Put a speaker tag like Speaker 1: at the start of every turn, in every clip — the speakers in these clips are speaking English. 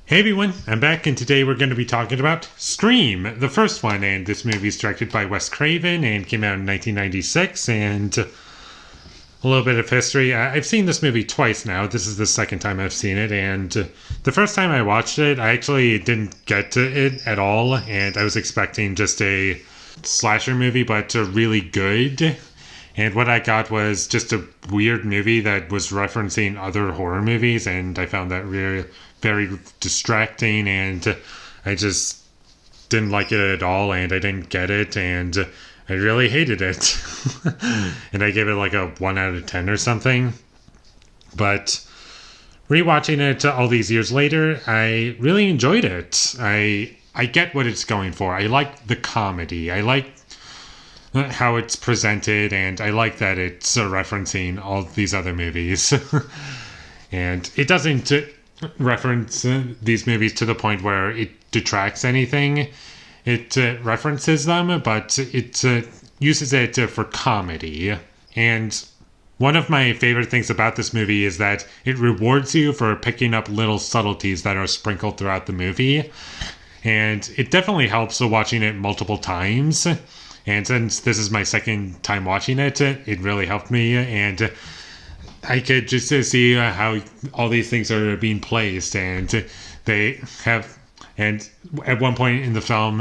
Speaker 1: Hey everyone, I'm back and today we're going to be talking about Scream, the first one, and this movie is directed by Wes Craven and came out in 1996, and a little bit of history. I've seen this movie twice now. This is the second time I've seen it, and the first time I watched it, I actually didn't get to it at all, and I was expecting just a slasher movie, but really good. And what I got was just a weird movie that was referencing other horror movies, and I found that really very distracting, and I just didn't like it at all, and I didn't get it, and I really hated it. And I gave it like a 1 out of 10 or something. But rewatching it all these years later, I really enjoyed it. I get what it's going for. I like the comedy. I like how it's presented, and I like that it's referencing all these other movies. And it doesn't reference these movies to the point where it detracts anything. It references them, but it uses it for comedy. And one of my favorite things about this movie is that it rewards you for picking up little subtleties that are sprinkled throughout the movie. And it definitely helps watching it multiple times. And since this is my second time watching it, it really helped me. And I could just see how all these things are being placed. And they have... And at one point in the film,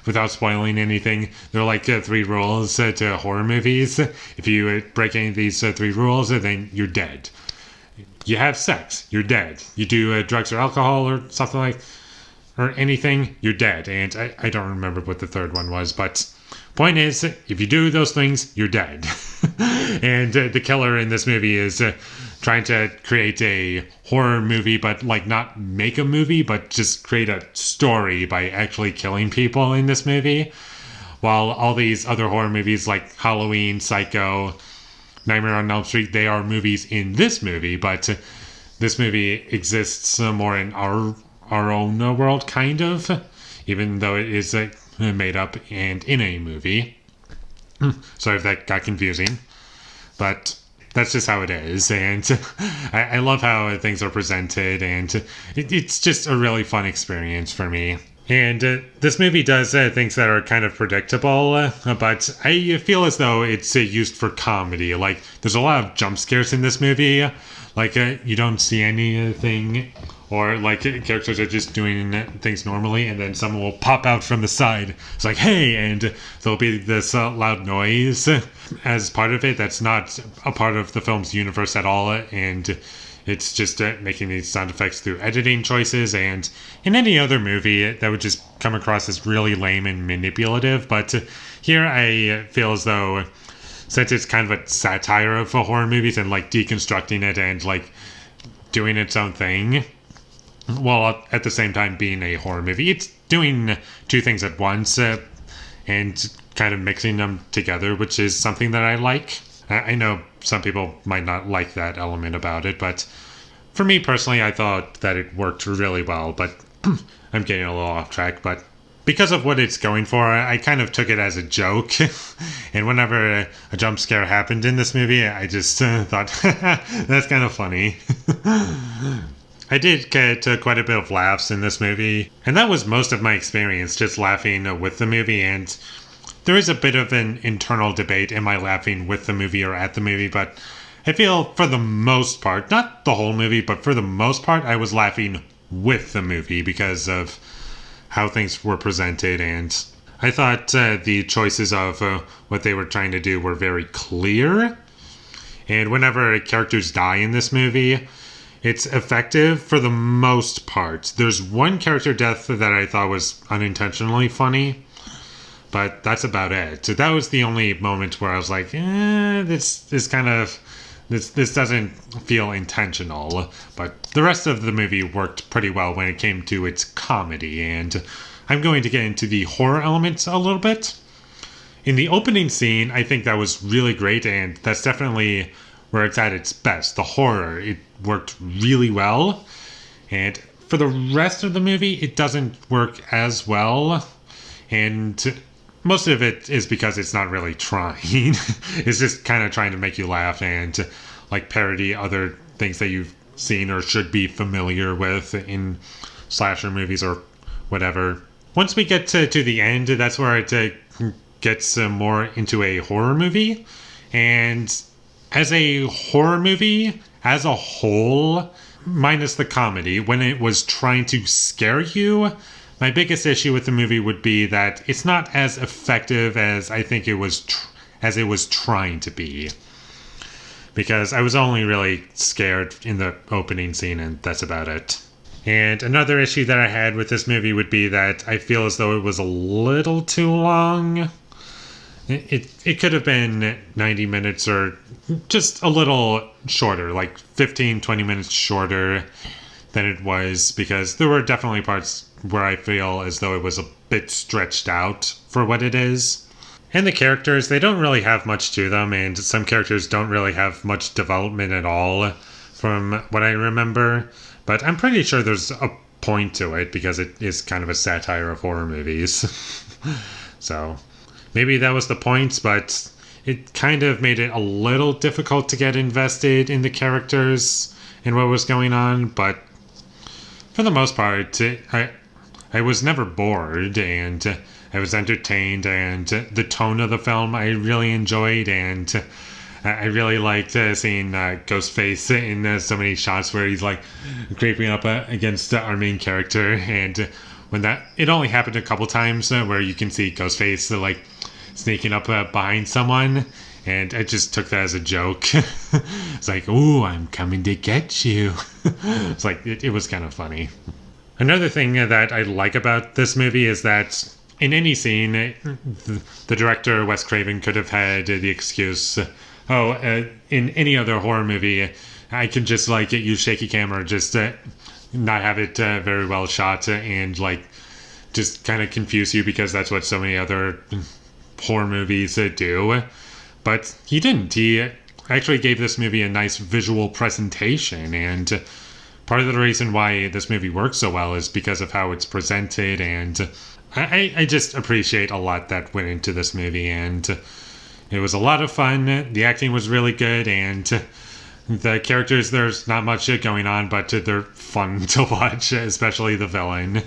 Speaker 1: without spoiling anything, there are like 3 rules to horror movies. If you break any of these 3 rules, then you're dead. You have sex, you're dead. You do drugs or alcohol or something like... or anything, you're dead. And I don't remember what the third one was, but... point is, if you do those things, you're dead. And the killer in this movie is trying to create a horror movie, but like not make a movie, but just create a story by actually killing people in this movie. While all these other horror movies like Halloween, Psycho, Nightmare on Elm Street, they are movies in this movie, but this movie exists more in our own world, kind of, even though it is made up and in a movie. Sorry if that got confusing, but that's just how it is. And I love how things are presented, and it's just a really fun experience for me. And this movie does things that are kind of predictable, but I feel as though it's used for comedy. Like, there's a lot of jump scares in this movie. Like, you don't see anything, or like characters are just doing things normally, and then someone will pop out from the side. It's like, hey, and there'll be this loud noise as part of it that's not a part of the film's universe at all, and it's just making these sound effects through editing choices. And in any other movie, that would just come across as really lame and manipulative. But here I feel as though, since it's kind of a satire of horror movies and like deconstructing it and like doing its own thing, while at the same time being a horror movie, it's doing 2 things at once and kind of mixing them together, which is something that I like. I know some people might not like that element about it, but for me personally, I thought that it worked really well. But I'm getting a little off track, but because of what it's going for, I kind of took it as a joke. And whenever a jump scare happened in this movie, I just thought, that's kind of funny. I did get quite a bit of laughs in this movie, and that was most of my experience, just laughing with the movie. And there is a bit of an internal debate, am I laughing with the movie or at the movie? But I feel for the most part, not the whole movie, but for the most part, I was laughing with the movie because of how things were presented. And I thought the choices of what they were trying to do were very clear. And whenever characters die in this movie, it's effective for the most part. There's one character death that I thought was unintentionally funny, but that's about it. So that was the only moment where I was like, this doesn't feel intentional. But the rest of the movie worked pretty well when it came to its comedy, and I'm going to get into the horror elements a little bit. In the opening scene, I think that was really great, and that's definitely where it's at its best. The horror, it worked really well. And for the rest of the movie, it doesn't work as well. And most of it is because it's not really trying. It's just kind of trying to make you laugh and like parody other things that you've seen or should be familiar with in slasher movies or whatever. Once we get to the end, that's where it gets more into a horror movie. And as a horror movie, as a whole, minus the comedy, when it was trying to scare you, my biggest issue with the movie would be that it's not as effective as I think it was as it was trying to be. Because I was only really scared in the opening scene, and that's about it. And another issue that I had with this movie would be that I feel as though it was a little too long. It could have been 90 minutes or just a little shorter, like 15, 20 minutes shorter than it was, because there were definitely parts where I feel as though it was a bit stretched out for what it is. And the characters, they don't really have much to them, and some characters don't really have much development at all from what I remember. But I'm pretty sure there's a point to it, because it is kind of a satire of horror movies. So maybe that was the point, but it kind of made it a little difficult to get invested in the characters and what was going on. But for the most part, I was never bored, and I was entertained, and the tone of the film I really enjoyed, and I really liked seeing Ghostface in so many shots where he's like creeping up against our main character. And when it only happened a couple times where you can see Ghostface like sneaking up behind someone, and I just took that as a joke. It's like, ooh, I'm coming to get you. It's like, it was kind of funny. Another thing that I like about this movie is that in any scene, the director, Wes Craven, could have had the excuse, in any other horror movie, I could just like use shaky camera, just not have it very well shot, and like just kind of confuse you, because that's what so many other horror movies do. But he didn't. He actually gave this movie a nice visual presentation, and part of the reason why this movie works so well is because of how it's presented, and I just appreciate a lot that went into this movie, and it was a lot of fun. The acting was really good, and the characters, there's not much going on, but they're fun to watch, especially the villain.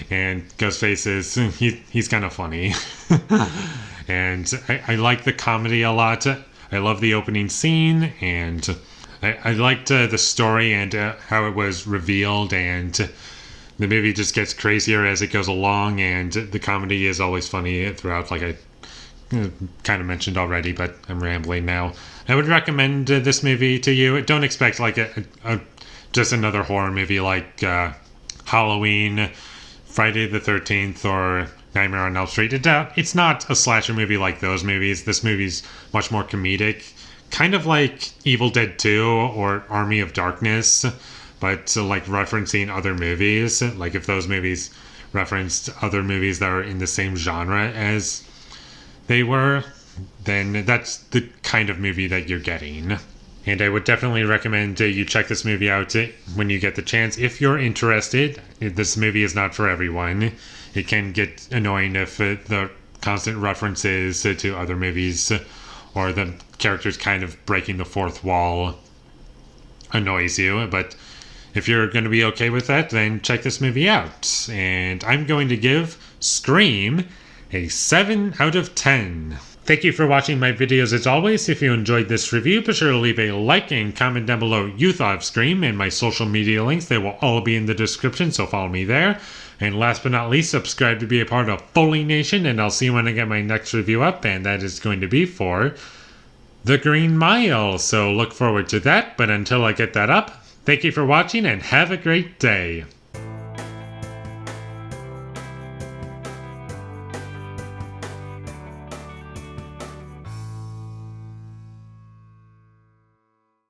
Speaker 1: And Ghostface he's kind of funny. And I like the comedy a lot. I love the opening scene, and I liked the story and how it was revealed, and the movie just gets crazier as it goes along, and the comedy is always funny throughout, like I kind of mentioned already, but I'm rambling now. I would recommend this movie to you. Don't expect like just another horror movie like Halloween, Friday the 13th, or Nightmare on Elm Street. It's not a slasher movie like those movies. This movie's much more comedic, kind of like Evil Dead 2 or Army of Darkness, but like referencing other movies. Like if those movies referenced other movies that are in the same genre as they were, then that's the kind of movie that you're getting. And I would definitely recommend you check this movie out when you get the chance. If you're interested, this movie is not for everyone. It can get annoying if the constant references to other movies or the characters kind of breaking the fourth wall annoys you. But if you're going to be okay with that, then check this movie out. And I'm going to give Scream a 7 out of 10. Thank you for watching my videos as always. If you enjoyed this review, be sure to leave a like and comment down below what you thought of Scream, and my social media links. They will all be in the description, so follow me there. And last but not least, subscribe to be a part of Foley Nation, and I'll see you when I get my next review up, and that is going to be for The Green Mile. So look forward to that, but until I get that up, thank you for watching and have a great day.